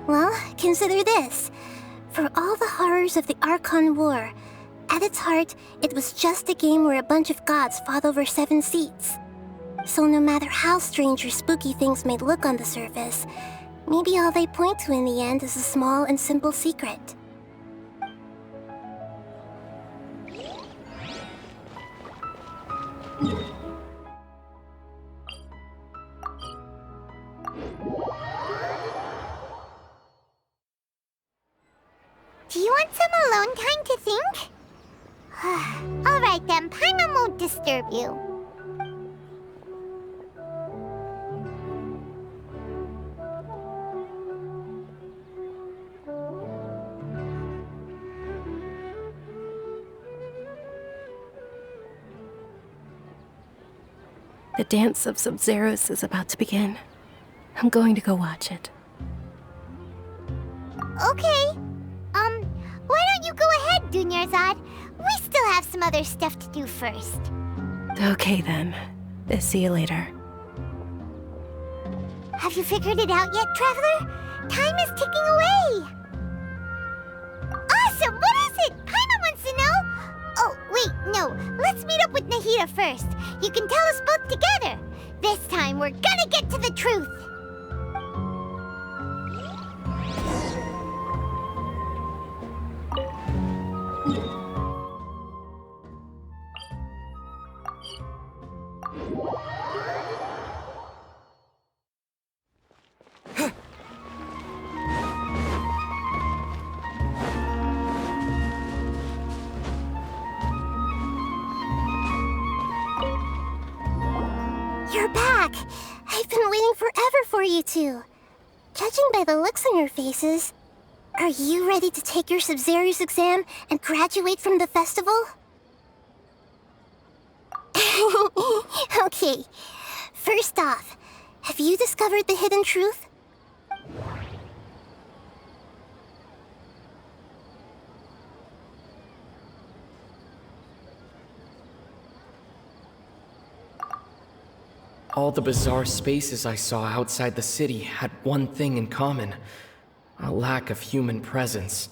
Well, consider this. For all the horrors of the Archon War, at its heart, it was just a game where a bunch of gods fought over 7 seats. So no matter how strange or spooky things may look on the surface, maybe all they point to in the end is a small and simple secret. Do you want some alone time to think? Alright then, Paimon won't disturb you. The dance of Sub-Zeros is about to begin. I'm going to go watch it. Okay. Why don't you go ahead, Dunyarzad? We still have some other stuff to do first. Okay then. See you later. Have you figured it out yet, Traveler? Time is ticking away! Awesome! What is it? Paimon wants to know! Oh, wait, no. Let's meet up with Nahida first. You can tell us both together. This time, we're gonna get to the truth! You're back! I've been waiting forever for you two. Judging by the looks on your faces, are you ready to take your Sub-Zero's exam and graduate from the festival? Okay, first off, have you discovered the hidden truth? All the bizarre spaces I saw outside the city had one thing in common: a lack of human presence.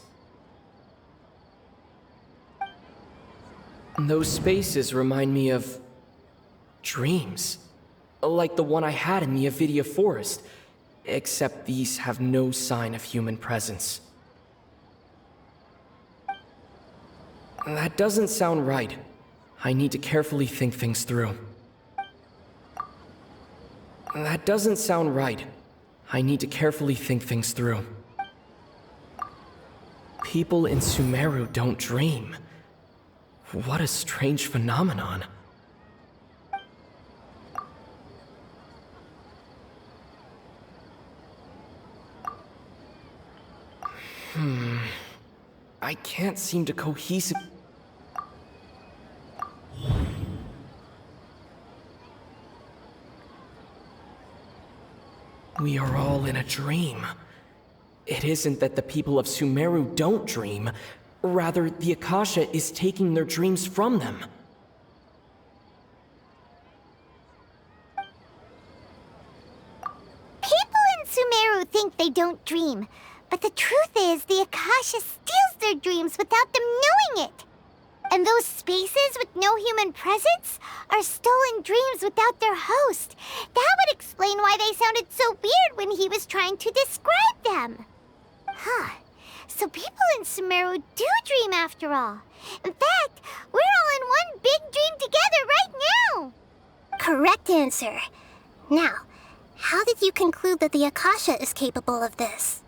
And those spaces remind me of dreams, like the one I had in the Avidia Forest, except these have no sign of human presence. That doesn't sound right. I need to carefully think things through. That doesn't sound right. I need to carefully think things through. People in Sumeru don't dream. What a strange phenomenon. I can't seem to cohesive... We are all in a dream. It isn't that the people of Sumeru don't dream. Rather, the Akasha is taking their dreams from them. People in Sumeru think they don't dream, but the truth is the Akasha steals their dreams without them knowing it. And those spaces with no human presence are stolen dreams without their host. That would explain why they sounded so weird when he was trying to describe them. Huh. So people in Sumeru do dream after all. In fact, we're all in one big dream together right now. Correct answer. Now, how did you conclude that the Akasha is capable of this?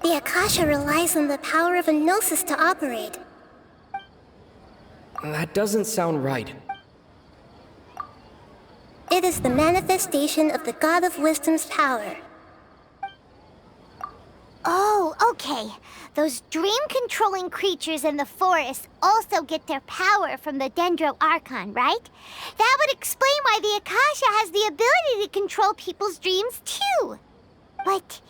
The Akasha relies on the power of a gnosis to operate. That doesn't sound right. It is the manifestation of the God of Wisdom's power. Oh, okay. Those dream-controlling creatures in the forest also get their power from the Dendro Archon, right? That would explain why the Akasha has the ability to control people's dreams, too. But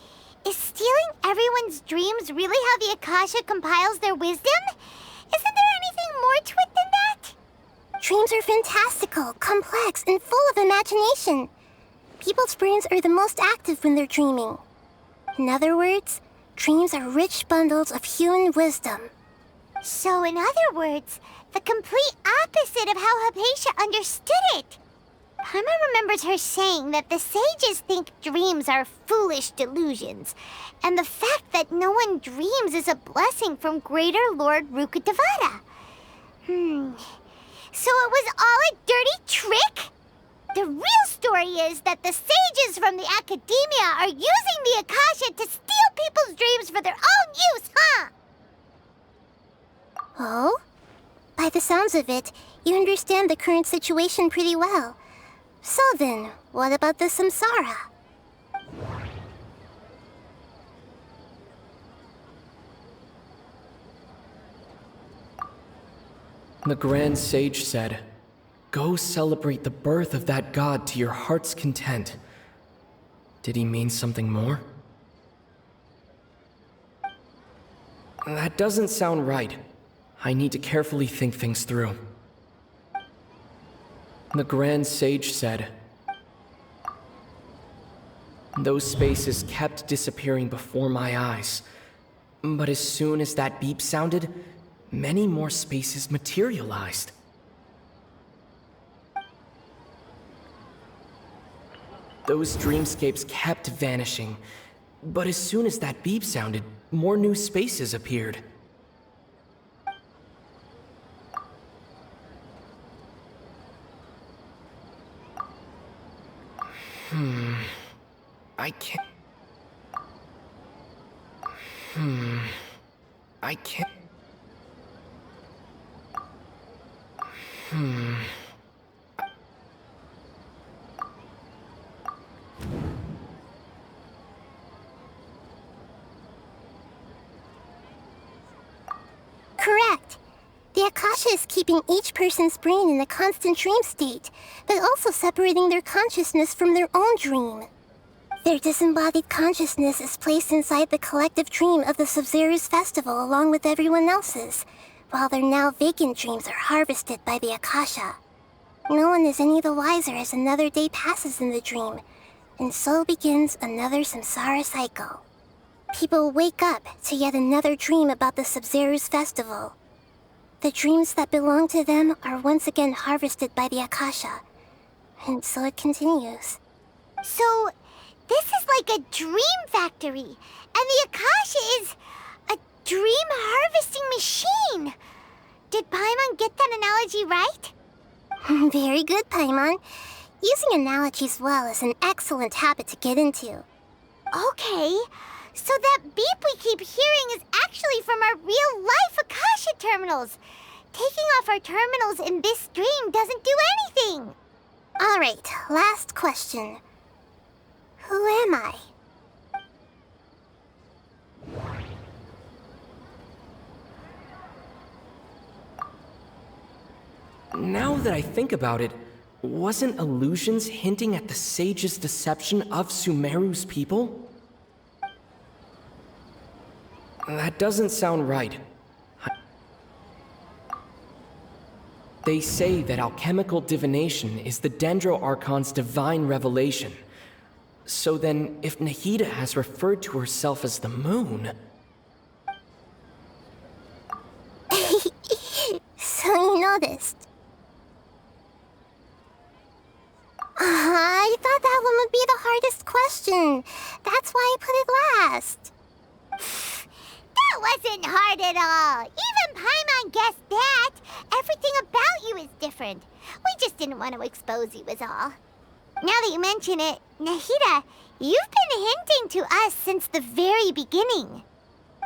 Is stealing everyone's dreams really how the Akasha compiles their wisdom? Isn't there anything more to it than that? Dreams are fantastical, complex, and full of imagination. People's brains are the most active when they're dreaming. In other words, dreams are rich bundles of human wisdom. So, in other words, the complete opposite of how Hypatia understood it. Paimon remembers her saying that the sages think dreams are foolish delusions, and the fact that no one dreams is a blessing from Greater Lord Rukkhadevata. So it was all a dirty trick? The real story is that the sages from the academia are using the Akasha to steal people's dreams for their own use, huh? Oh? By the sounds of it, you understand the current situation pretty well. So then, what about the samsara? The Grand Sage said, "Go celebrate the birth of that god to your heart's content." Did he mean something more? That doesn't sound right. I need to carefully think things through. The Grand Sage said, "Those spaces kept disappearing before my eyes. But as soon as that beep sounded, many more spaces materialized." Those dreamscapes kept vanishing, but as soon as that beep sounded, more new spaces appeared. I can't... I can't... Correct. The Akasha is keeping each person's brain in a constant dream state, but also separating their consciousness from their own dream. Their disembodied consciousness is placed inside the collective dream of the Sumeru's festival along with everyone else's, while their now vacant dreams are harvested by the Akasha. No one is any the wiser as another day passes in the dream, and so begins another samsara cycle. People wake up to yet another dream about the Sumeru's festival. The dreams that belong to them are once again harvested by the Akasha, and so it continues. So, this is like a dream factory, and the Akasha is a dream harvesting machine. Did Paimon get that analogy right? Very good, Paimon. Using analogies well is an excellent habit to get into. Okay, so that beep we keep hearing is actually from our real-life Akasha terminals. Taking off our terminals in this dream doesn't do anything. All right, last question. Who am I? Now that I think about it, wasn't illusions hinting at the sage's deception of Sumeru's people? That doesn't sound right. They say that alchemical divination is the Dendro Archon's divine revelation. So then, if Nahida has referred to herself as the moon... So you noticed. I thought that one would be the hardest question. That's why I put it last. That wasn't hard at all. Even Paimon guessed that. Everything about you is different. We just didn't want to expose you is all. Now that you mention it, Nahida, you've been hinting to us since the very beginning.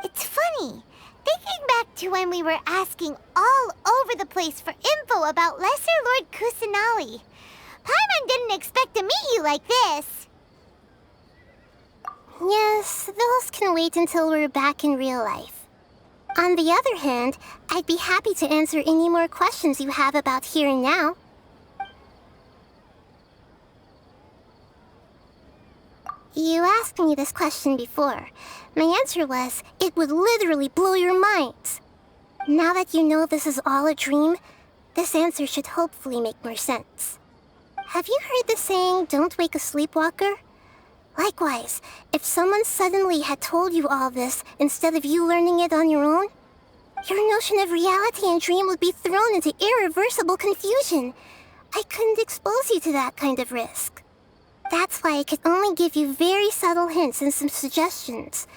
It's funny. Thinking back to when we were asking all over the place for info about Lesser Lord Kusanali, Paimon didn't expect to meet you like this. Yes, those can wait until we're back in real life. On the other hand, I'd be happy to answer any more questions you have about here and now. You asked me this question before. My answer was, it would literally blow your minds. Now that you know this is all a dream, this answer should hopefully make more sense. Have you heard the saying, don't wake a sleepwalker? Likewise, if someone suddenly had told you all this instead of you learning it on your own, your notion of reality and dream would be thrown into irreversible confusion. I couldn't expose you to that kind of risk. That's why I could only give you very subtle hints and some suggestions.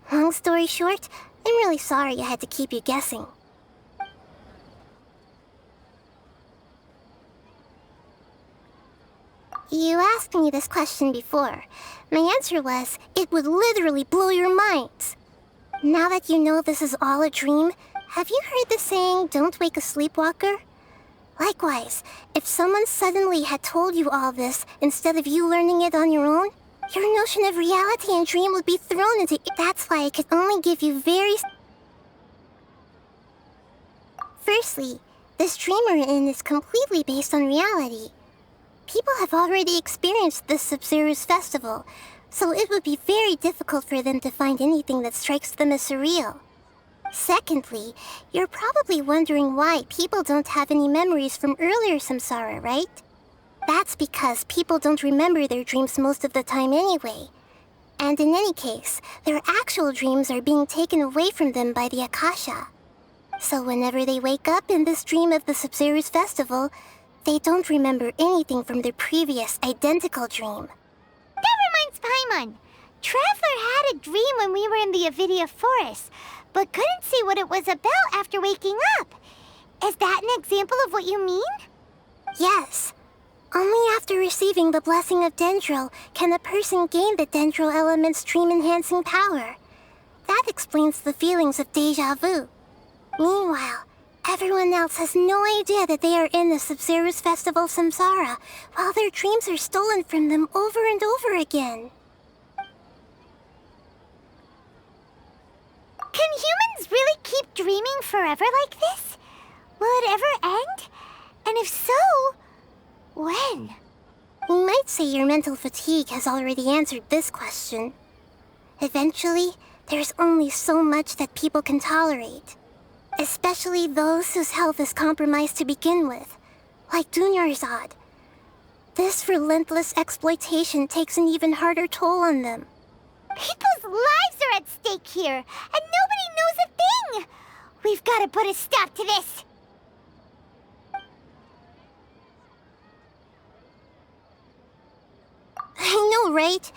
Long story short, I'm really sorry I had to keep you guessing. You asked me this question before. My answer was, it would literally blow your minds. Now that you know this is all a dream, have you heard the saying, don't wake a sleepwalker? Likewise, if someone suddenly had told you all this instead of you learning it on your own, your notion of reality and dream would be thrown into... That's why I could only give you very... Firstly, this dream we're in is completely based on reality. People have already experienced this Sumeru's festival, so it would be very difficult for them to find anything that strikes them as surreal. Secondly, you're probably wondering why people don't have any memories from earlier samsara, right? That's because people don't remember their dreams most of the time anyway. And in any case, their actual dreams are being taken away from them by the Akasha. So whenever they wake up in this dream of the Sumeru's festival, they don't remember anything from their previous identical dream. That reminds Paimon. Traveler had a dream when we were in the Avidia forest, but couldn't see what it was about after waking up. Is that an example of what you mean? Yes. Only after receiving the blessing of Dendro can a person gain the Dendro element's dream-enhancing power. That explains the feelings of déjà vu. Meanwhile, everyone else has no idea that they are in the Sumeru's festival samsara, while their dreams are stolen from them over and over again. Can humans really keep dreaming forever like this? Will it ever end? And if so, when? We might say your mental fatigue has already answered this question. Eventually, there's only so much that people can tolerate. Especially those whose health is compromised to begin with, like Dunyarzad. This relentless exploitation takes an even harder toll on them. People's lives are at stake here, and nobody knows a thing! We've got to put a stop to this! I know, right?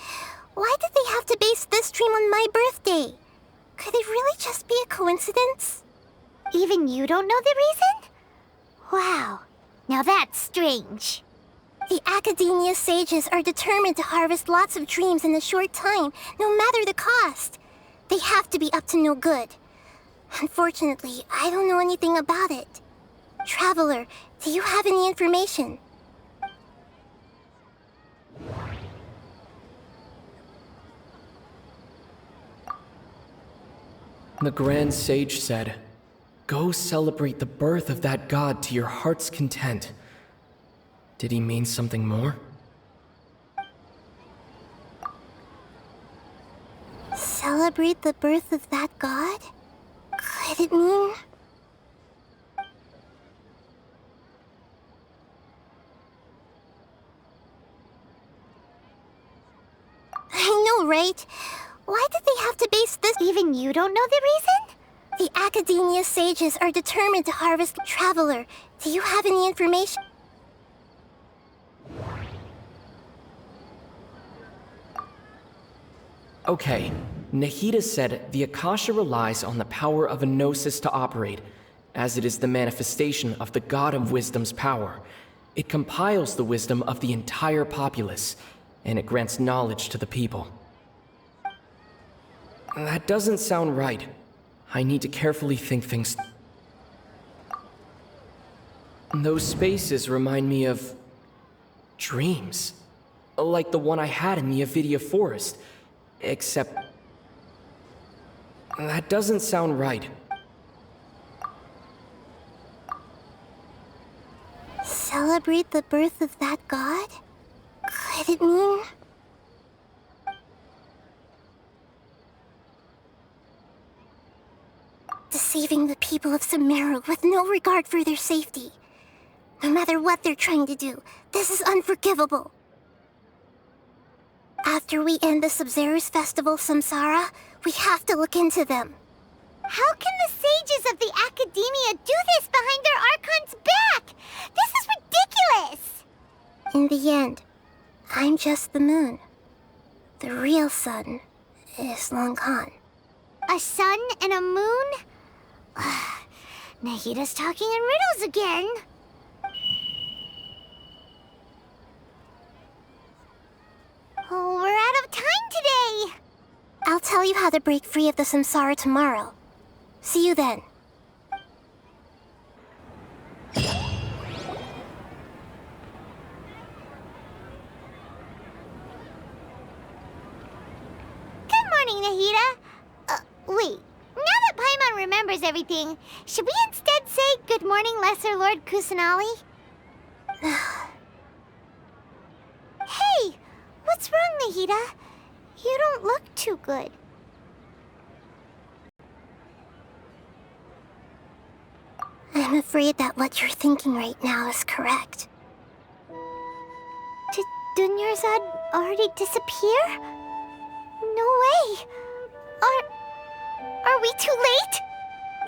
Why did they have to base this dream on my birthday? Could it really just be a coincidence? Even you don't know the reason? Wow, now that's strange. The Academia sages are determined to harvest lots of dreams in a short time, no matter the cost. They have to be up to no good. Unfortunately, I don't know anything about it. Traveler, do you have any information? The Grand Sage said, "Go celebrate the birth of that god to your heart's content." Did he mean something more? Celebrate the birth of that god? Could it mean... I know, right? Why did they have to base this... Even you don't know the reason? The Academia sages are determined to harvest... Traveler, do you have any information? Okay, Nahida said the Akasha relies on the power of a gnosis to operate, as it is the manifestation of the God of Wisdom's power. It compiles the wisdom of the entire populace, and it grants knowledge to the people. That doesn't sound right. I need to carefully think things. Those spaces remind me of... dreams. Like the one I had in the Avidia forest. Except... that doesn't sound right. Celebrate the birth of that god? Could it mean... saving the people of Sumeru with no regard for their safety. No matter what they're trying to do, this is unforgivable. After we end the Sub-Zero's festival, Samsara, we have to look into them. How can the sages of the Academia do this behind their Archon's back? This is ridiculous! In the end, I'm just the moon. The real sun is long gone. A sun and a moon? Nahida's talking in riddles again. Oh, we're out of time today! I'll tell you how to break free of the samsara tomorrow. See you then. Good morning, Nahida. Wait. Now that Paimon remembers everything, should we instead say good morning, Lesser Lord Kusanali? Hey! What's wrong, Nahida? You don't look too good. I'm afraid that what you're thinking right now is correct. Did Dunyarzad already disappear? No way! Are we too late?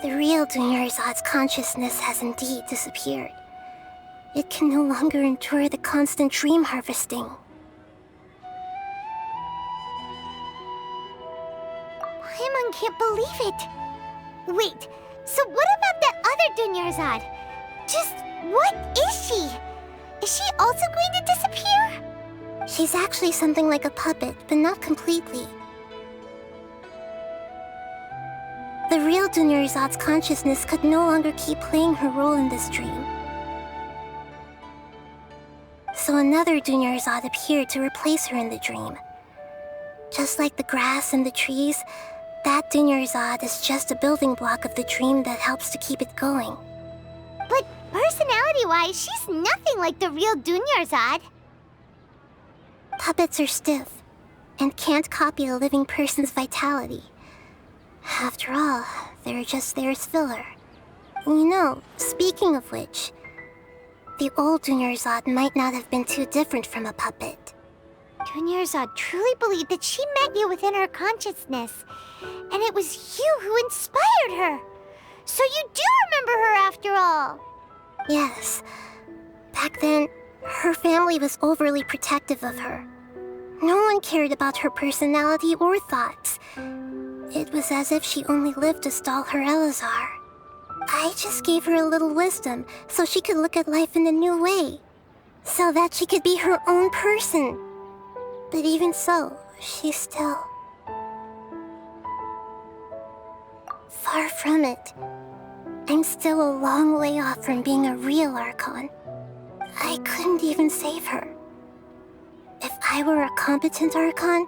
The real Dunyarzad's consciousness has indeed disappeared. It can no longer endure the constant dream harvesting. Paimon can't believe it. Wait, so what about that other Dunyarzad? Just what is she? Is she also going to disappear? She's actually something like a puppet, but not completely. The real Dunyarzad's consciousness could no longer keep playing her role in this dream. So another Dunyarzad appeared to replace her in the dream. Just like the grass and the trees, that Dunyarzad is just a building block of the dream that helps to keep it going. But personality-wise, she's nothing like the real Dunyarzad. Puppets are stiff and can't copy a living person's vitality. After all, they're just there as filler. You know, speaking of which, the old Dunyarzad might not have been too different from a puppet. Dunyarzad truly believed that she met you within her consciousness, and it was you who inspired her. So you do remember her after all. Yes. Back then, her family was overly protective of her. No one cared about her personality or thoughts. It was as if she only lived to stall her Elazar. I just gave her a little wisdom so she could look at life in a new way. So that she could be her own person. But even so, she's still... far from it. I'm still a long way off from being a real Archon. I couldn't even save her. If I were a competent Archon,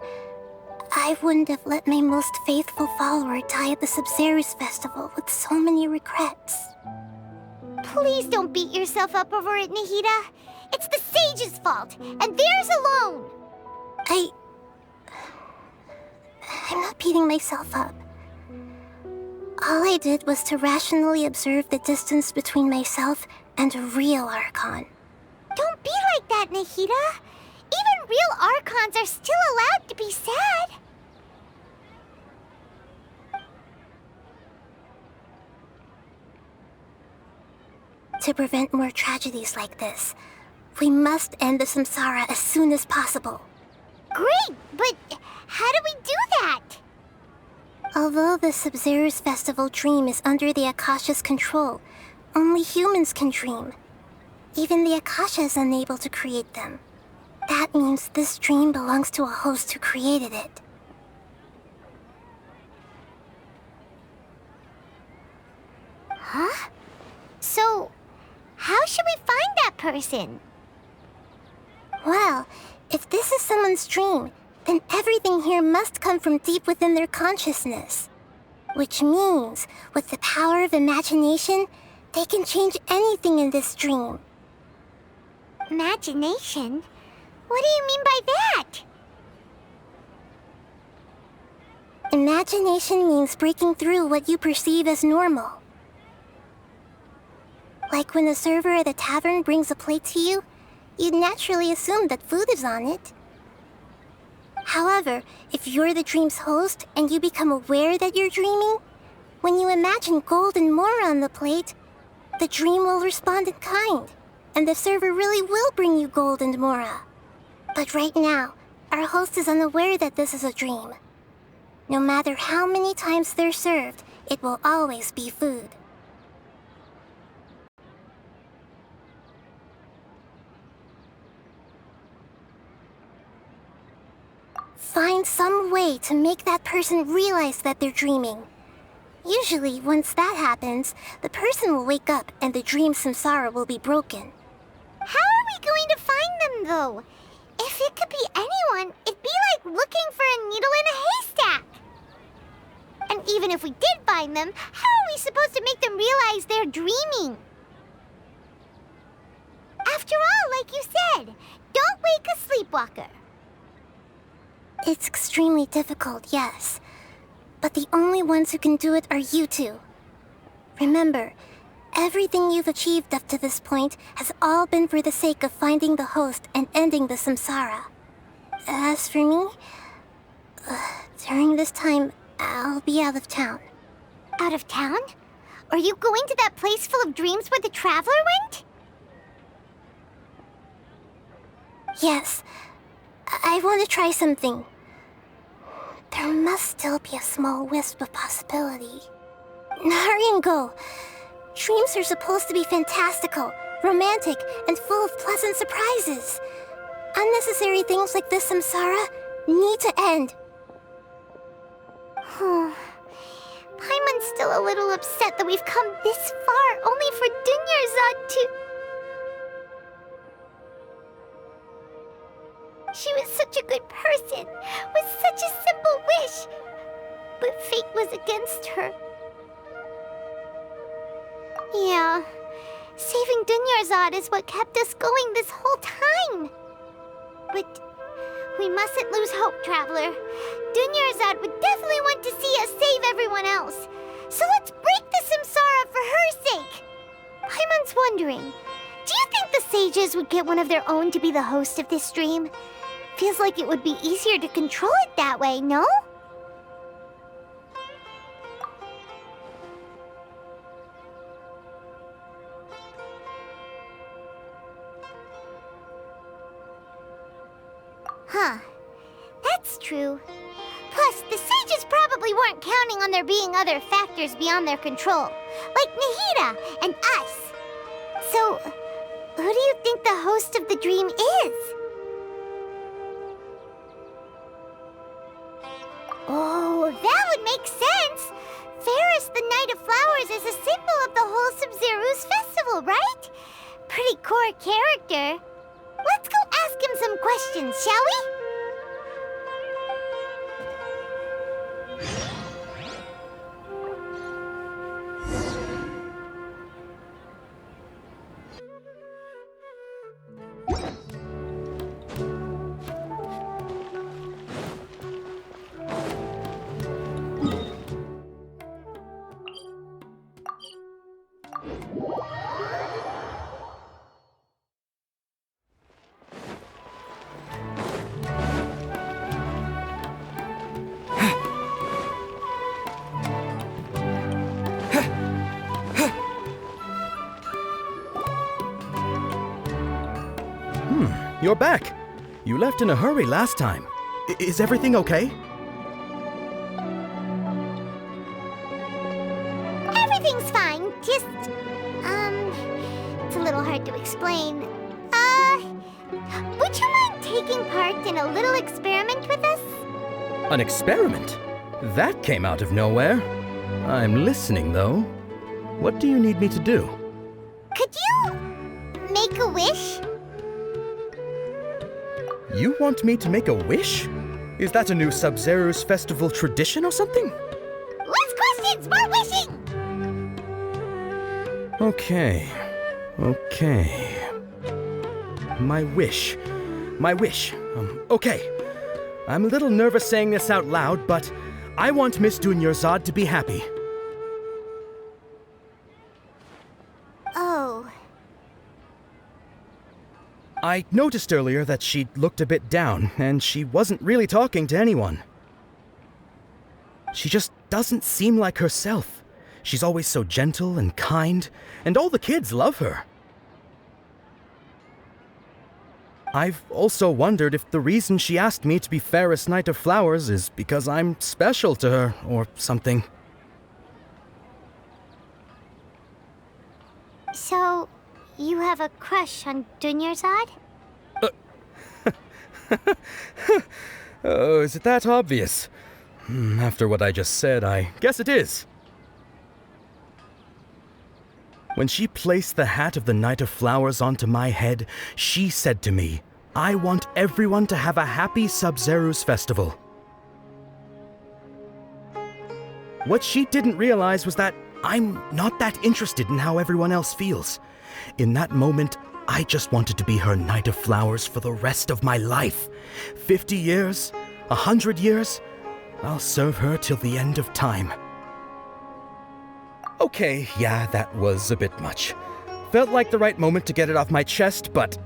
I wouldn't have let my most faithful follower die at the Sub-Zero's festival with so many regrets. Please don't beat yourself up over it, Nahida. It's the sage's fault, and theirs alone. I'm not beating myself up. All I did was to rationally observe the distance between myself and a real Archon. Don't be like that, Nahida. Even real Archons are still allowed to be sad. To prevent more tragedies like this, we must end the samsara as soon as possible. Great, but how do we do that? Although the Sub-Zero's festival dream is under the Akasha's control, only humans can dream. Even the Akasha is unable to create them. That means this dream belongs to a host who created it. Huh? So, how should we find that person? Well, if this is someone's dream, then everything here must come from deep within their consciousness. Which means, with the power of imagination, they can change anything in this dream. Imagination? What do you mean by that? Imagination means breaking through what you perceive as normal. Like when a server at a tavern brings a plate to you, you'd naturally assume that food is on it. However, if you're the dream's host and you become aware that you're dreaming, when you imagine gold and more on the plate, the dream will respond in kind, and the server really will bring you gold and mora. But right now, our host is unaware that this is a dream. No matter how many times they're served, it will always be food. Find some way to make that person realize that they're dreaming. Usually, once that happens, the person will wake up and the dream samsara will be broken. How are we going to find them, though? If it could be anyone, it'd be like looking for a needle in a haystack. And even if we did find them, how are we supposed to make them realize they're dreaming? After all, like you said, don't wake a sleepwalker. It's extremely difficult, yes. But the only ones who can do it are you two. Remember, everything you've achieved up to this point has all been for the sake of finding the host and ending the samsara. As for me, during this time, I'll be out of town. Out of town? Are you going to that place full of dreams where the traveler went? Yes. I want to try something. There must still be a small wisp of possibility. Hurry and go. Dreams are supposed to be fantastical, romantic, and full of pleasant surprises. Unnecessary things like this samsara need to end. Paimon's still a little upset that we've come this far only for Dunyarzad to... She was such a good person, with such a simple wish. But fate was against her. Yeah, saving Dunyarzad is what kept us going this whole time. But we mustn't lose hope, Traveler. Dunyarzad would definitely want to see us save everyone else. So let's break the samsara for her sake. Paimon's wondering, do you think the sages would get one of their own to be the host of this dream? Feels like it would be easier to control it that way, no? Huh. That's true. Plus, the sages probably weren't counting on there being other factors beyond their control, like Nahida and us. So, who do you think the host of the dream is? Oh, that would make sense! Ferris, the Knight of Flowers, is a symbol of the whole Sub-Zero's festival, right? Pretty core character. Let's go ask him some questions, shall we? You're back. You left in a hurry last time. Is everything okay? Everything's fine. Just, it's a little hard to explain. Would you mind taking part in a little experiment with us? An experiment? That came out of nowhere. I'm listening, though. What do you need me to do? Could you make a wish? You want me to make a wish? Is that a new Sub-Zero's festival tradition or something? Less questions, more wishing! Okay. My wish. Okay. I'm a little nervous saying this out loud, but I want Miss Dunyarzad to be happy. Oh. I noticed earlier that she looked a bit down, and she wasn't really talking to anyone. She just doesn't seem like herself. She's always so gentle and kind, and all the kids love her. I've also wondered if the reason she asked me to be Fairest Knight of Flowers is because I'm special to her, or something. So, you have a crush on Dunyarzad? Oh, is it that obvious? After what I just said, I guess it is. When she placed the hat of the Knight of Flowers onto my head, she said to me, "I want everyone to have a happy Sub-Zeru's festival." What she didn't realize was that I'm not that interested in how everyone else feels. In that moment, I just wanted to be her Knight of Flowers for the rest of my life. 50 years, 100 years, I'll serve her till the end of time. Okay, yeah, that was a bit much. Felt like the right moment to get it off my chest, but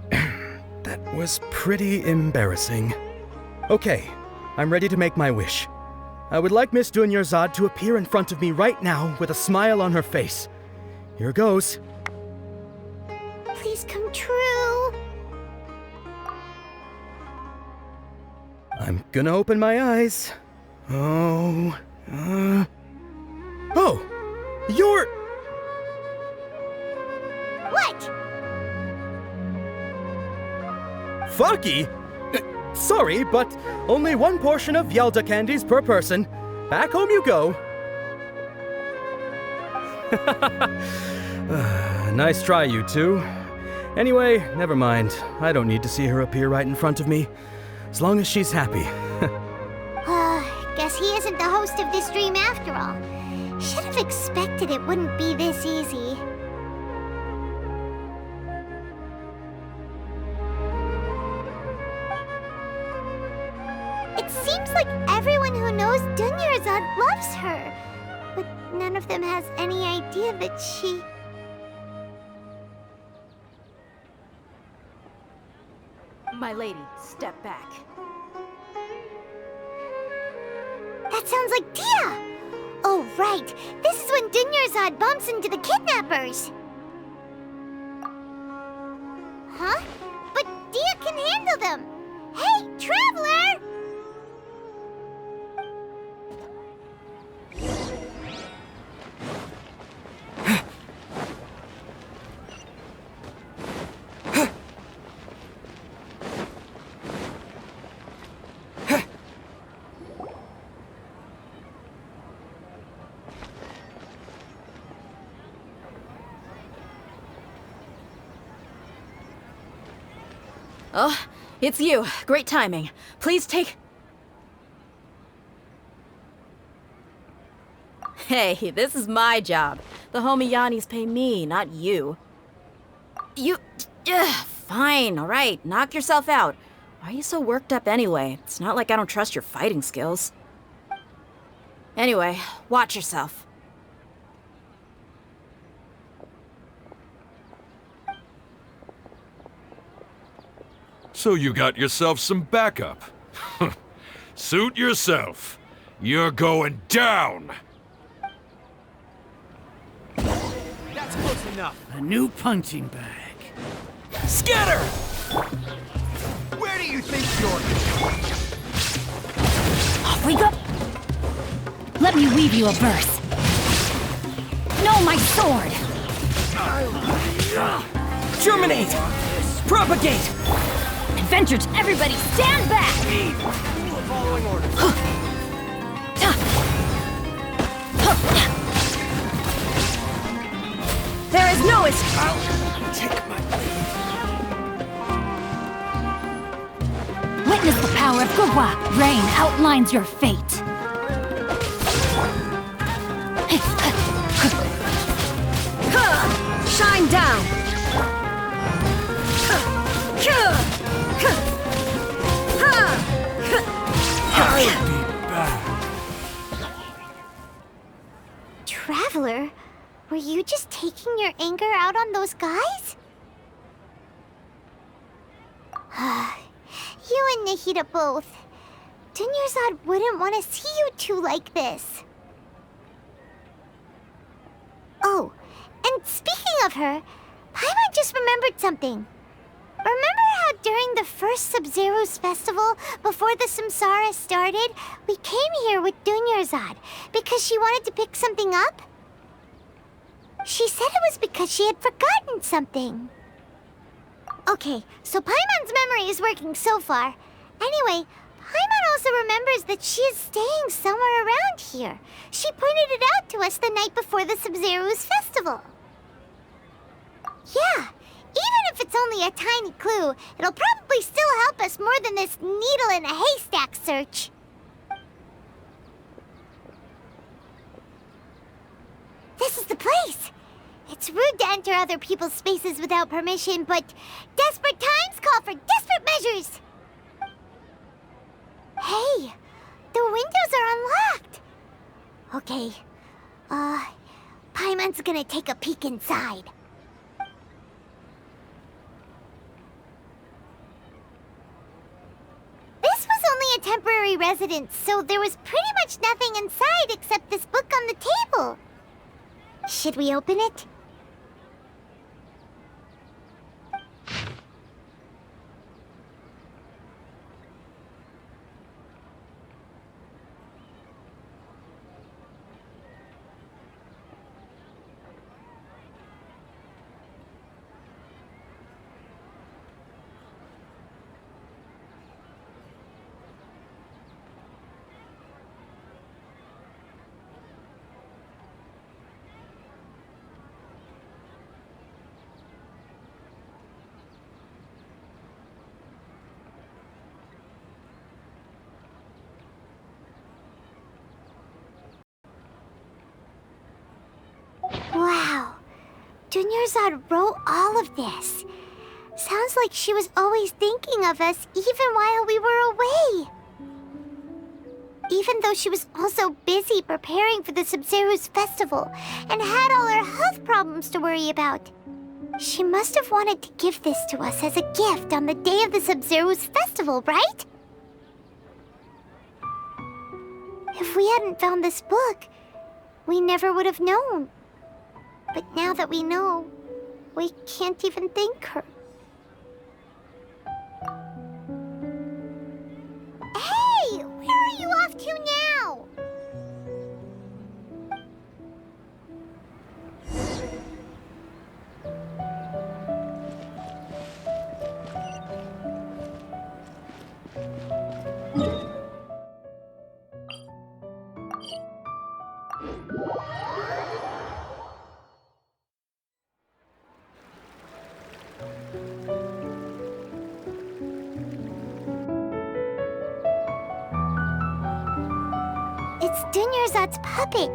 that was pretty embarrassing. Okay, I'm ready to make my wish. I would like Miss Dunyarzad to appear in front of me right now with a smile on her face. Here goes. Please come true. I'm gonna open my eyes. Oh, you're... What? Fucky? Sorry, but only one portion of Yelda candies per person. Back home you go. Nice try, you two. Anyway, never mind. I don't need to see her appear right in front of me. As long as she's happy. Guess he isn't the host of this dream after all. Should have expected it wouldn't be this easy. It seems like everyone who knows Dunyarzad loves her, but none of them has any idea that she... My lady, step back. That sounds like Dia! Oh, right. This is when Dunyarzad bumps into the kidnappers. Huh? But Dia can handle them. Hey, Traveler! Oh, it's you. Great timing. Please take... Hey, this is my job. The homie Yannis pay me, not you. You... fine, alright. Knock yourself out. Why are you so worked up anyway? It's not like I don't trust your fighting skills. Anyway, watch yourself. So you got yourself some backup. Suit yourself. You're going down! That's close enough. A new punching bag. Scatter! Where do you think you're... Off we go! Let me weave you a verse. No, my sword! Germinate! Propagate! Adventures, everybody stand back! Following orders. There is no escape! I'll take my leave. Witness the power of Gugwa. Rain outlines your fate. Shine down! I'll be back. Traveler, were you just taking your anger out on those guys? You and Nahida both. Dunyarzad wouldn't want to see you two like this. Oh, and speaking of her, Paimon just remembered something. Remember how during the first Sub-Zero's festival, before the Samsara started, we came here with Dunyarzad because she wanted to pick something up? She said it was because she had forgotten something. Okay, so Paimon's memory is working so far. Anyway, Paimon also remembers that she is staying somewhere around here. She pointed it out to us the night before the Sub-Zero's festival. Yeah, even if it's only a tiny clue, it'll probably still help us more than this needle in a haystack search. This is the place! It's rude to enter other people's spaces without permission, but desperate times call for desperate measures! Hey, the windows are unlocked! Okay, Paimon's gonna take a peek inside. This was only a temporary residence, so there was pretty much nothing inside except this book on the table. Should we open it? Wow, Dunyarzad wrote all of this. Sounds like she was always thinking of us even while we were away. Even though she was also busy preparing for the Sub-Zero's festival and had all her health problems to worry about. She must have wanted to give this to us as a gift on the day of the Sub-Zero's festival, right? If we hadn't found this book, we never would have known. But now that we know, we can't even thank her. Hey! Where are you off to now? It's Dunyarzad's puppet.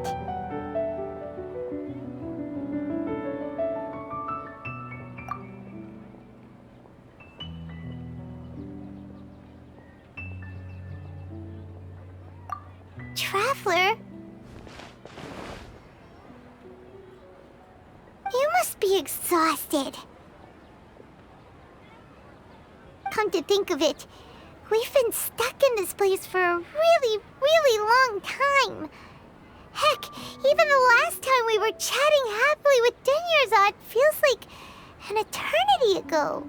Traveler? You must be exhausted. Come to think of it, we've been stuck in this place for a really long time. Heck, even the last time we were chatting happily with Dunyarzad feels like an eternity ago.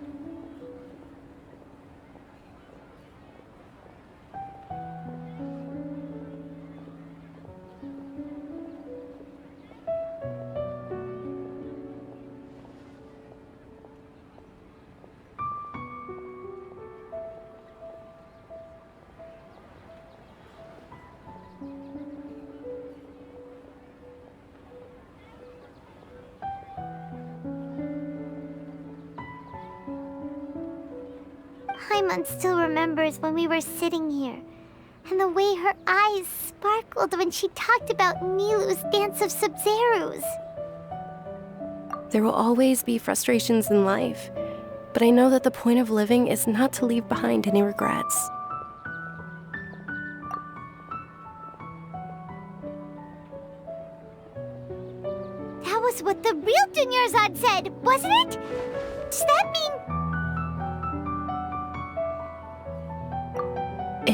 Paimon still remembers when we were sitting here, and the way her eyes sparkled when she talked about Nilu's Dance of Sub-Zerus. There will always be frustrations in life, but I know that the point of living is not to leave behind any regrets. was what the real Dunyarzad said, wasn't it? Does that mean...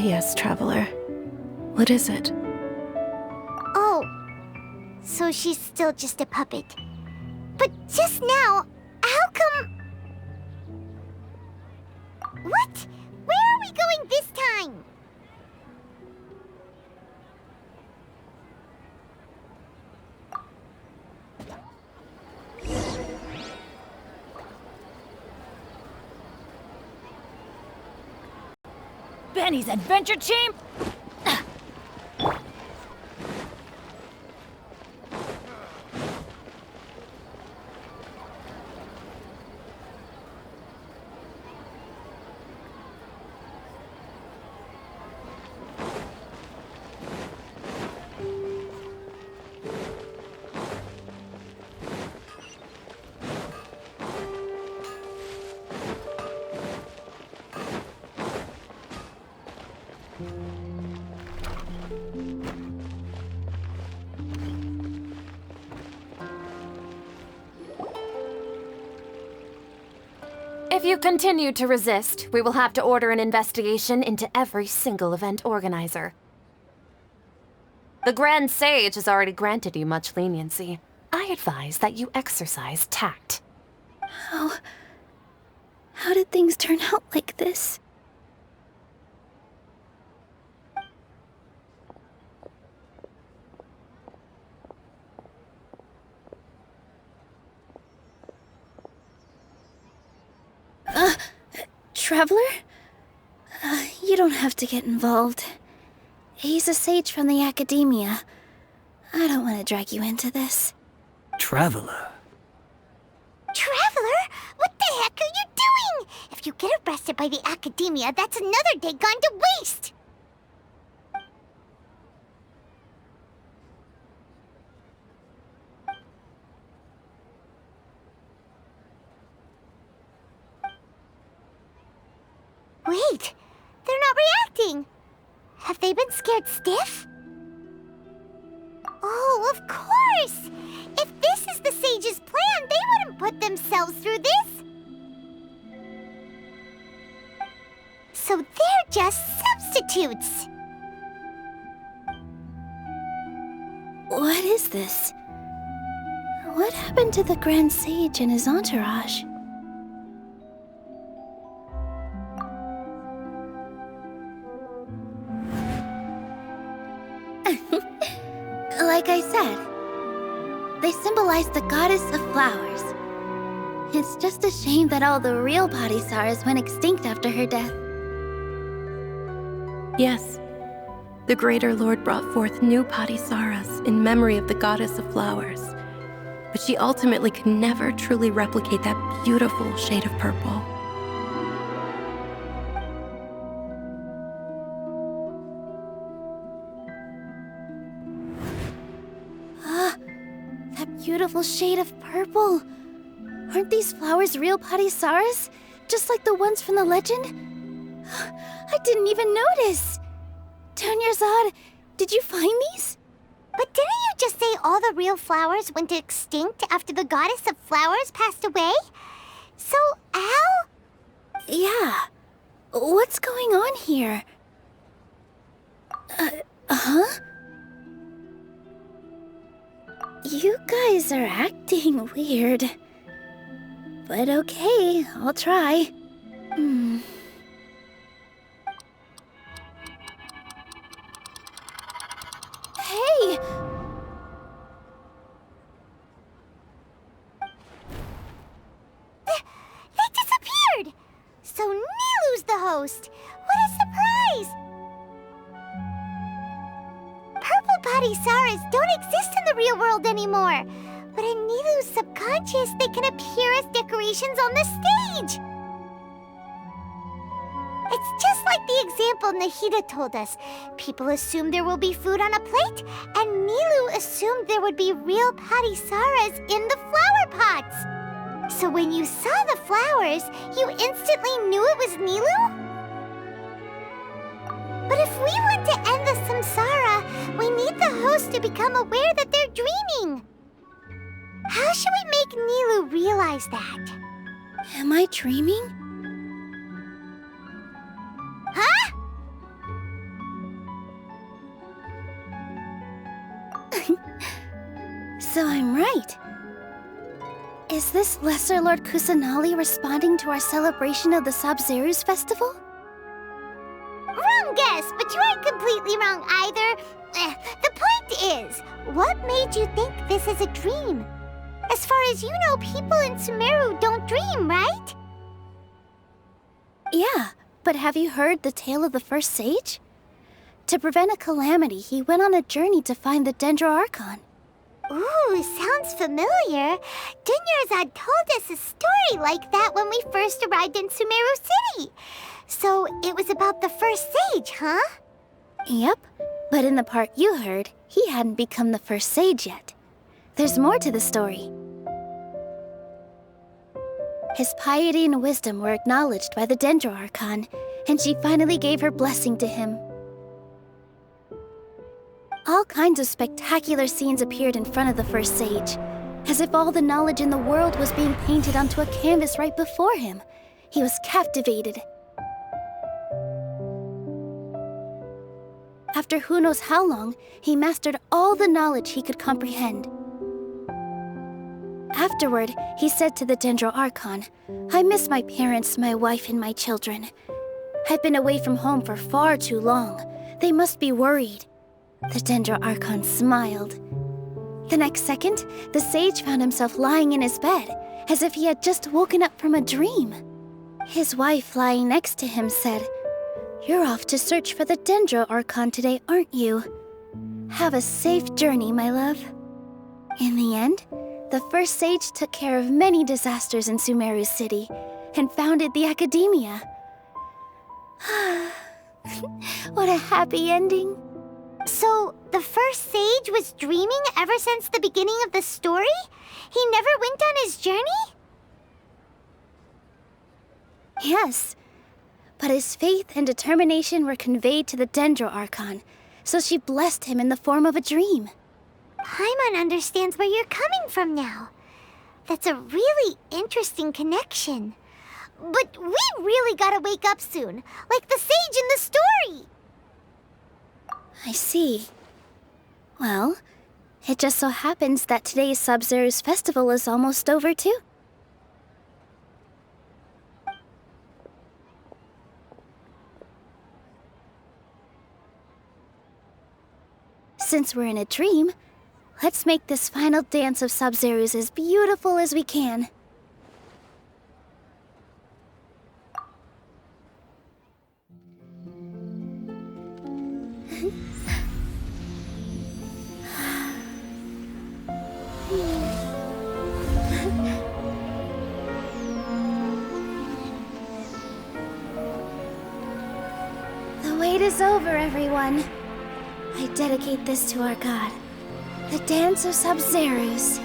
Yes, Traveler. What is it? Oh, so she's still just a puppet. But just now, how come... What? Where are we going this time? Benny's adventure team? If you continue to resist, we will have to order an investigation into every single event organizer. The Grand Sage has already granted you much leniency. I advise that you exercise tact. How did things turn out like this? Traveler? You don't have to get involved. He's a sage from the Academia. I don't want to drag you into this. Traveler. Traveler? What the heck are you doing? If you get arrested by the Academia, that's another day gone to waste! Wait, they're not reacting. Have they been scared stiff? Oh, of course! If this is the Sage's plan, they wouldn't put themselves through this. So they're just substitutes. What is this? What happened to the Grand Sage and his entourage? Like I said, they symbolize the goddess of flowers. It's just a shame that all the real Padisaras went extinct after her death. Yes. The Greater Lord brought forth new Padisaras in memory of the goddess of flowers. But she ultimately could never truly replicate that beautiful shade of purple. Beautiful shade of purple. Aren't these flowers real Padisaras? Just like the ones from the legend? I didn't even notice. Dunyarzad, did you find these? But didn't you just say all the real flowers went extinct after the goddess of flowers passed away? So, how? Yeah. What's going on here? Huh? You guys are acting weird. But okay, I'll try. Hey! They disappeared! So Nilu's the host! What a surprise! Purple Padisaras don't exist in the real world anymore. But in Nilu's subconscious, they can appear as decorations on the stage. It's just like the example Nahida told us. People assume there will be food on a plate, and Nilu assumed there would be real Padisaras in the flower pots. So when you saw the flowers, you instantly knew it was Nilu? But if we want to end the samsara, we need the host to become aware that they're dreaming. How should we make Nilou realize that? Am I dreaming? Huh? So I'm right. Is this Lesser Lord Kusanali responding to our celebration of the Sub-Zerus festival? Wrong guess, but you aren't completely wrong either. The point is, what made you think this is a dream? As far as you know, people in Sumeru don't dream, right? Yeah, but have you heard the tale of the first sage? To prevent a calamity, he went on a journey to find the Dendro Archon. Ooh, sounds familiar. Dunyarzad told us a story like that when we first arrived in Sumeru City. So it was about the first sage, huh? Yep, but in the part you heard, he hadn't become the first sage yet. There's more to the story. His piety and wisdom were acknowledged by the Dendro Archon, and she finally gave her blessing to him. All kinds of spectacular scenes appeared in front of the first sage, as if all the knowledge in the world was being painted onto a canvas right before him. He was captivated. After who knows how long, he mastered all the knowledge he could comprehend. Afterward, he said to the Dendro Archon, "I miss my parents, my wife, and my children. I've been away from home for far too long. They must be worried." The Dendro Archon smiled. The next second, the sage found himself lying in his bed, as if he had just woken up from a dream. His wife, lying next to him, said, "You're off to search for the Dendro Archon today, aren't you? Have a safe journey, my love." In the end, the first sage took care of many disasters in Sumeru City and founded the Academia. What a happy ending. So, the first sage was dreaming ever since the beginning of the story? He never went on his journey? Yes, but his faith and determination were conveyed to the Dendro Archon, so she blessed him in the form of a dream. Paimon understands where you're coming from now. That's a really interesting connection. But we really gotta wake up soon, like the sage in the story! I see. Well, it just so happens that today's Sub-Zerus festival is almost over too. Since we're in a dream, let's make this final dance of Sub-Zerus as beautiful as we can. The wait is over, everyone. I dedicate this to our god, the dance of Sub-Zerus.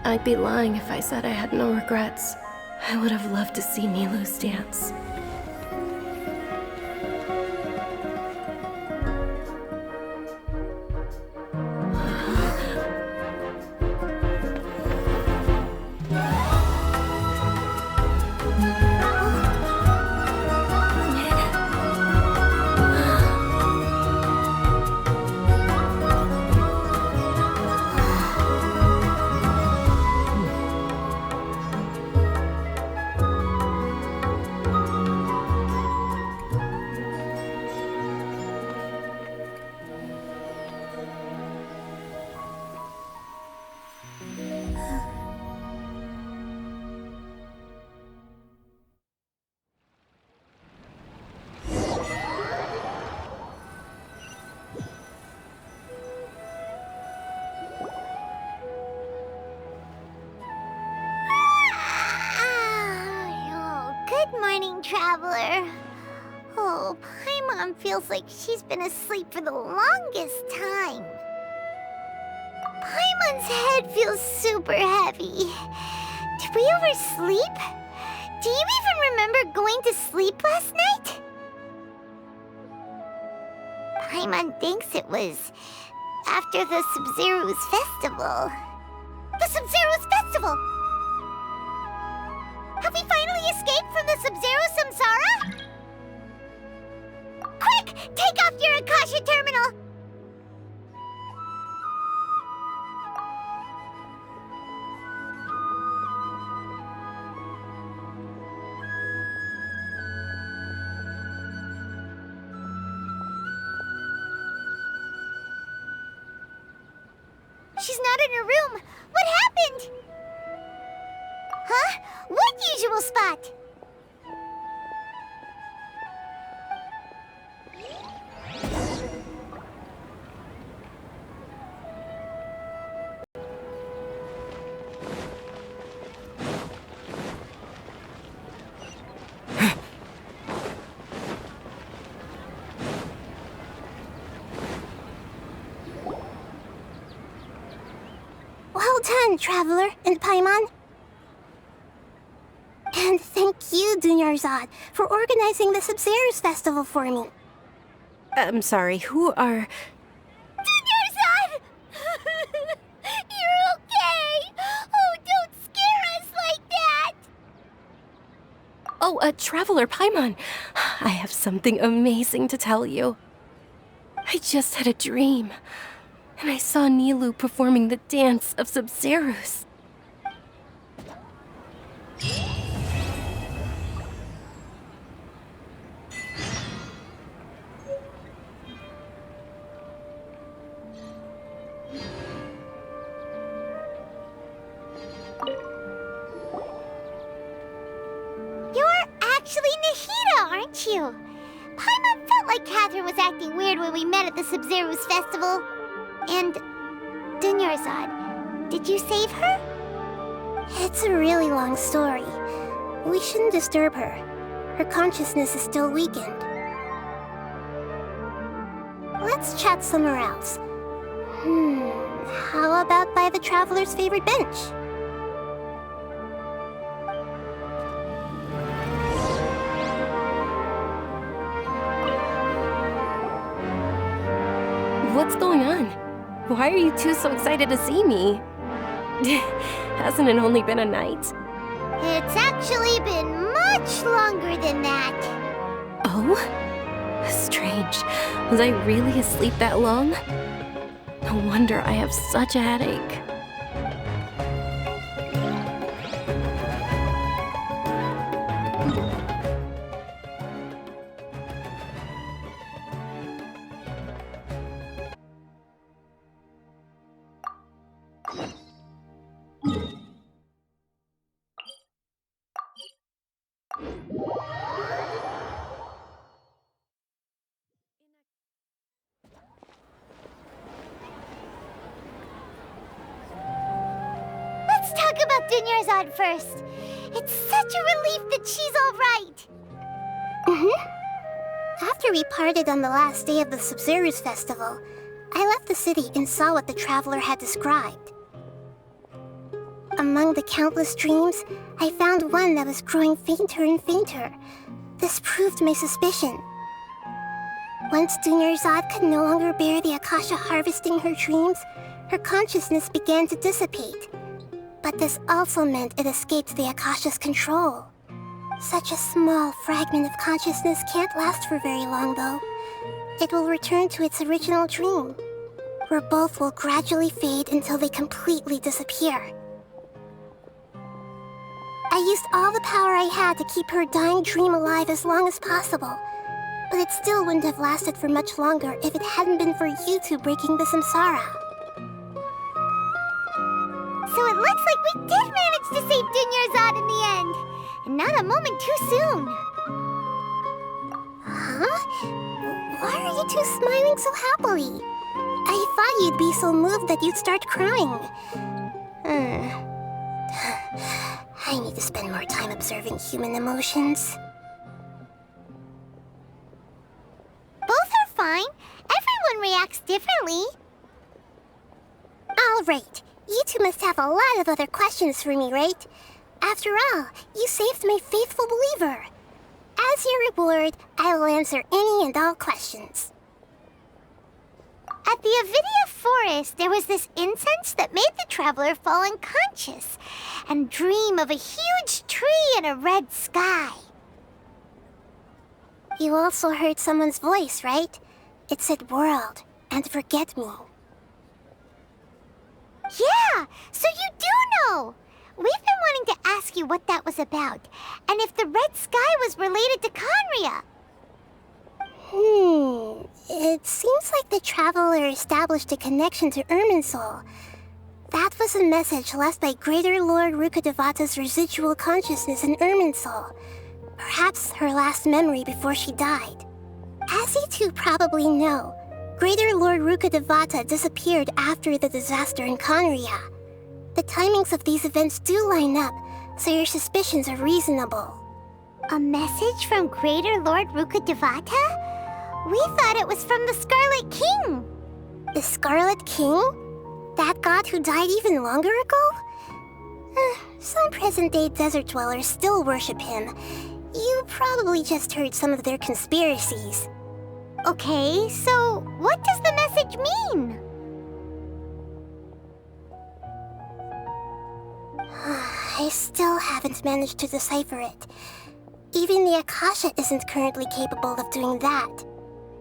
I'd be lying if I said I had no regrets. I would have loved to see Nilou's dance. Good morning, Traveler. Oh, Paimon feels like she's been asleep for the longest time. Paimon's head feels super heavy. Did we oversleep? Do you even remember going to sleep last night? Paimon thinks it was after the Sumeru's festival. The Sumeru's festival! Have we finally escaped from the Sumeru Samsara? Quick! Take off your Akasha terminal! She's not in her room. What happened? Huh? What usual spot? Well done, Traveler and Paimon. And thank you, Dunyarzad, for organizing the Sumeru's festival for me. I'm sorry, who are... Dunyarzad! You're okay! Oh, don't scare us like that! Oh, Traveler Paimon. I have something amazing to tell you. I just had a dream, and I saw Nilou performing the dance of Sumeru's. You're actually Nahida, aren't you? Paimon felt like Catherine was acting weird when we met at the Sumeru's festival. And Dunyarzad, did you save her? It's a really long story. We shouldn't disturb her. Her consciousness is still weakened. Let's chat somewhere else. How about by the Traveler's favorite bench? What's going on? Why are you two so excited to see me? Hasn't it only been a night? It's actually been much longer than that. Oh? Strange. Was I really asleep that long? No wonder I have such a headache. Let's talk about Dunyarzad first. It's such a relief that she's all right. After we parted on the last day of the Sumeru's festival, I left the city and saw what the Traveler had described. Among the countless dreams, I found one that was growing fainter and fainter. This proved my suspicion. Once Dunyarzad could no longer bear the Akasha harvesting her dreams, her consciousness began to dissipate. But this also meant it escaped the Akasha's control. Such a small fragment of consciousness can't last for very long, though. It will return to its original dream, where both will gradually fade until they completely disappear. I used all the power I had to keep her dying dream alive as long as possible, but it still wouldn't have lasted for much longer if it hadn't been for you two breaking the samsara. So it looks like we did manage to save Dunyarzad in the end, and not a moment too soon. Huh? Why are you two smiling so happily? I thought you'd be so moved that you'd start crying. I need to spend more time observing human emotions. Both are fine. Everyone reacts differently. All right. You two must have a lot of other questions for me, right? After all, you saved my faithful believer. As your reward, I will answer any and all questions. At the Avidia forest, there was this incense that made the traveler fall unconscious and dream of a huge tree and a red sky. You also heard someone's voice, right? It said world and forget me. Yeah, so you do know! We've been wanting to ask you what that was about, and if the red sky was related to Conria. It seems like the traveler established a connection to Irminsul. That was a message left by Greater Lord Rukkhadevata's residual consciousness in Irminsul. Perhaps her last memory before she died. As you two probably know, Greater Lord Rukkhadevata disappeared after the disaster in Conria. The timings of these events do line up, so your suspicions are reasonable. A message from Greater Lord Rukkhadevata? We thought it was from the Scarlet King. The Scarlet King? That god who died even longer ago? Some present-day desert dwellers still worship him. You probably just heard some of their conspiracies. Okay, so what does the message mean? I still haven't managed to decipher it. Even the Akasha isn't currently capable of doing that.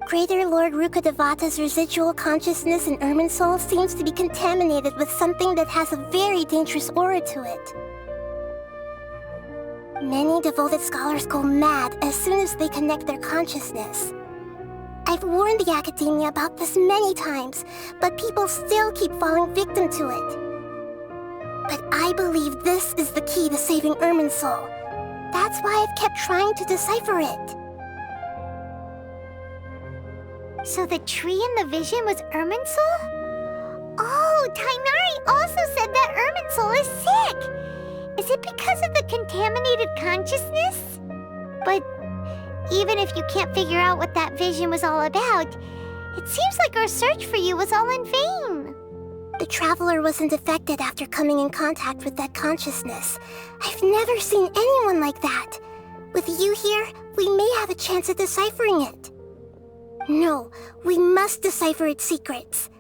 Greater Lord Rukkhadevata's residual consciousness in Irminsul seems to be contaminated with something that has a very dangerous aura to it. Many devoted scholars go mad as soon as they connect their consciousness. I've warned the academia about this many times, but people still keep falling victim to it. But I believe this is the key to saving Irminsul. That's why I've kept trying to decipher it. So the tree in the vision was Irminsul? Oh, Tainari also said that Irminsul is sick! Is it because of the contaminated consciousness? But even if you can't figure out what that vision was all about, it seems like our search for you was all in vain. The traveler wasn't affected after coming in contact with that consciousness. I've never seen anyone like that. With you here, we may have a chance at deciphering it. No, we must decipher its secrets.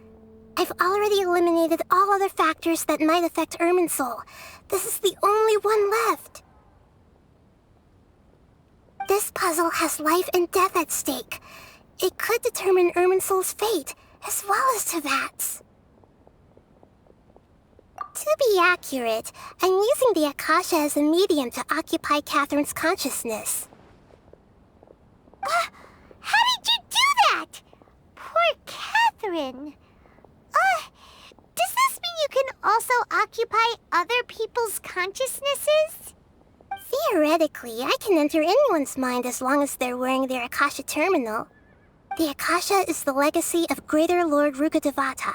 I've already eliminated all other factors that might affect Irminsul. This is the only one left. This puzzle has life and death at stake. It could determine Irminsul's fate, as well as Tevat's. To be accurate, I'm using the Akasha as a medium to occupy Catherine's consciousness. How did you do that? Poor Catherine. Does this mean you can also occupy other people's consciousnesses? Theoretically, I can enter anyone's mind as long as they're wearing their Akasha terminal. The Akasha is the legacy of Greater Lord Rukkhadevata.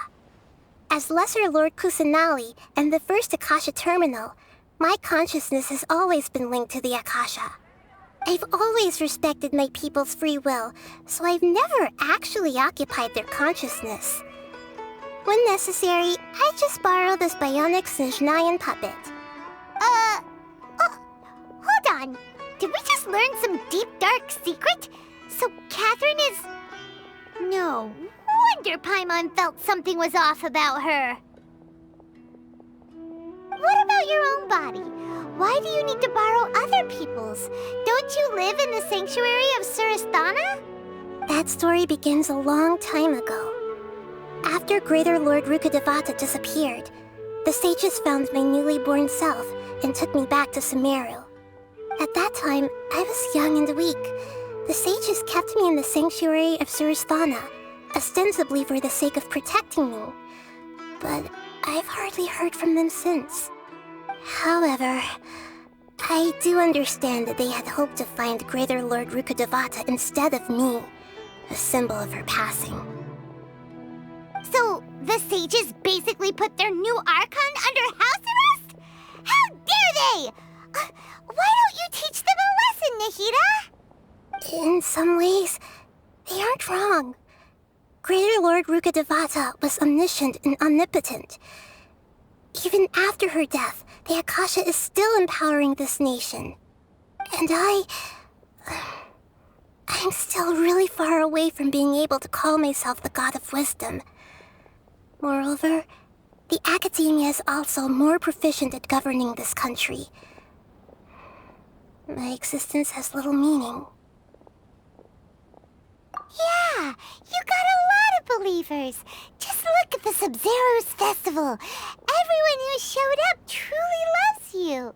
As Lesser Lord Kusanali and the first Akasha terminal, my consciousness has always been linked to the Akasha. I've always respected my people's free will, so I've never actually occupied their consciousness. When necessary, I just borrow this bionic Snezhnayan puppet. Hold on. Did we just learn some deep, dark secret? So Catherine is... No wonder Paimon felt something was off about her. What about your own body? Why do you need to borrow other people's? Don't you live in the sanctuary of Surasthana? That story begins a long time ago. After Greater Lord Rukkhadevata disappeared, the sages found my newly born self and took me back to Sumeru. At that time, I was young and weak. The sages kept me in the sanctuary of Surasthana, ostensibly for the sake of protecting me. But I've hardly heard from them since. However, I do understand that they had hoped to find Greater Lord Rukkhadevata instead of me, a symbol of her passing. So, the sages basically put their new Archon under house arrest? How dare they! Why don't you teach them a lesson, Nahida? In some ways, they aren't wrong. Greater Lord Rukkhadevata was omniscient and omnipotent. Even after her death, the Akasha is still empowering this nation. And I'm still really far away from being able to call myself the God of Wisdom. Moreover, the Academia is also more proficient at governing this country. My existence has little meaning. Yeah, you got a lot of believers. Just look at the Sub-Zero's festival. Everyone who showed up truly loves you.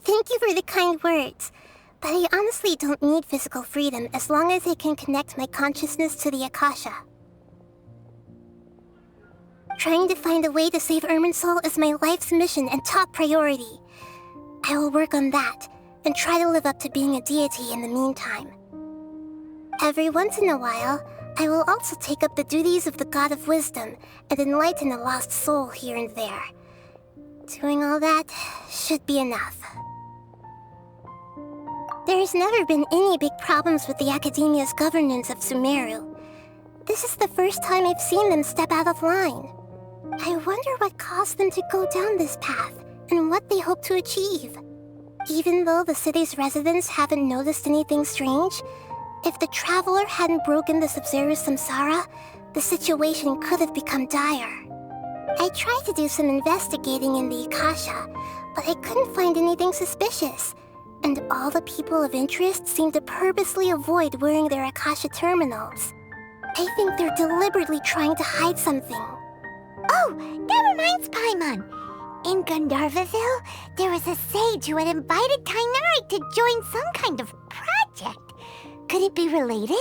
Thank you for the kind words. But I honestly don't need physical freedom as long as I can connect my consciousness to the Akasha. Trying to find a way to save Irminsul is my life's mission and top priority. I will work on that, and try to live up to being a deity in the meantime. Every once in a while, I will also take up the duties of the God of Wisdom and enlighten a lost soul here and there. Doing all that should be enough. There's never been any big problems with the Academia's governance of Sumeru. This is the first time I've seen them step out of line. I wonder what caused them to go down this path, and what they hope to achieve. Even though the city's residents haven't noticed anything strange, if the Traveler hadn't broken the Sub-Zero's samsara, the situation could have become dire. I tried to do some investigating in the Akasha, but I couldn't find anything suspicious. And all the people of interest seem to purposely avoid wearing their Akasha terminals. I think they're deliberately trying to hide something. Oh, that reminds Paimon. In Gandharvaville, there was a sage who had invited Tainari to join some kind of project. Could it be related?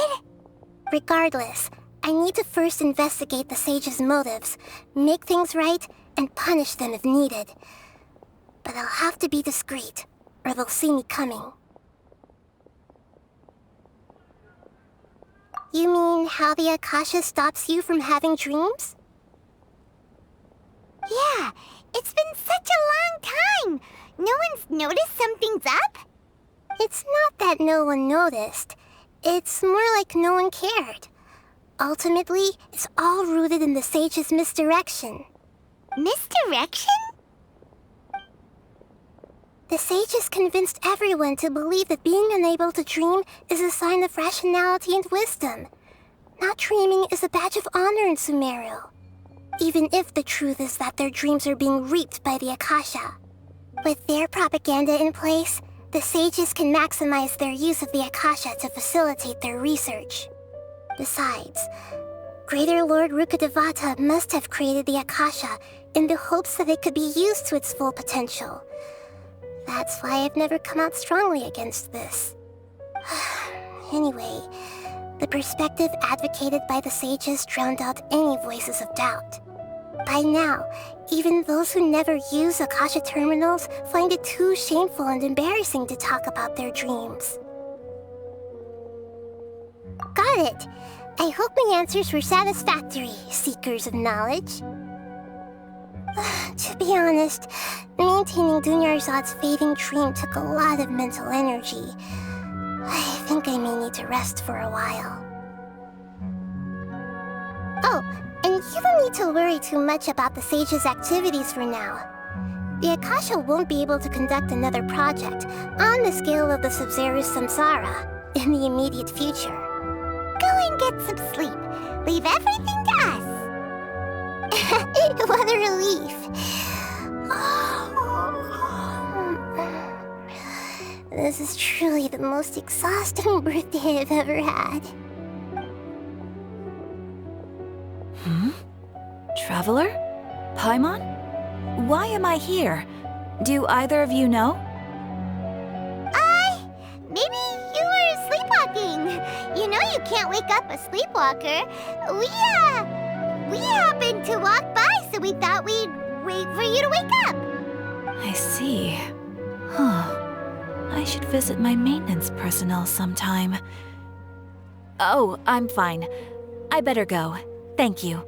Regardless, I need to first investigate the sage's motives, make things right, and punish them if needed. But I'll have to be discreet, or they'll see me coming. You mean how the Akasha stops you from having dreams? Yeah, it's been such a long time. No one's noticed something's up? It's not that no one noticed. It's more like no one cared. Ultimately, it's all rooted in the sage's misdirection. Misdirection? The sage has convinced everyone to believe that being unable to dream is a sign of rationality and wisdom. Not dreaming is a badge of honor in Sumeru. Even if the truth is that their dreams are being reaped by the Akasha. With their propaganda in place, the sages can maximize their use of the Akasha to facilitate their research. Besides, Greater Lord Rukkhadevata must have created the Akasha in the hopes that it could be used to its full potential. That's why I've never come out strongly against this. Anyway, the perspective advocated by the sages drowned out any voices of doubt. By now, even those who never use Akasha terminals find it too shameful and embarrassing to talk about their dreams. Got it! I hope my answers were satisfactory, seekers of knowledge. To be honest, maintaining Dunyarzad's fading dream took a lot of mental energy. I think I may need to rest for a while. Oh, and you don't need to worry too much about the sage's activities for now. The Akasha won't be able to conduct another project on the scale of the Sub-Zero's samsara in the immediate future. Go and get some sleep. Leave everything to us. What a relief. This is truly the most exhausting birthday I've ever had. Traveler? Paimon? Why am I here? Do either of you know? Maybe you were sleepwalking. You know you can't wake up a sleepwalker. We happened to walk by, so we thought we'd wait for you to wake up. I see. I should visit my maintenance personnel sometime. Oh, I'm fine. I better go. Thank you.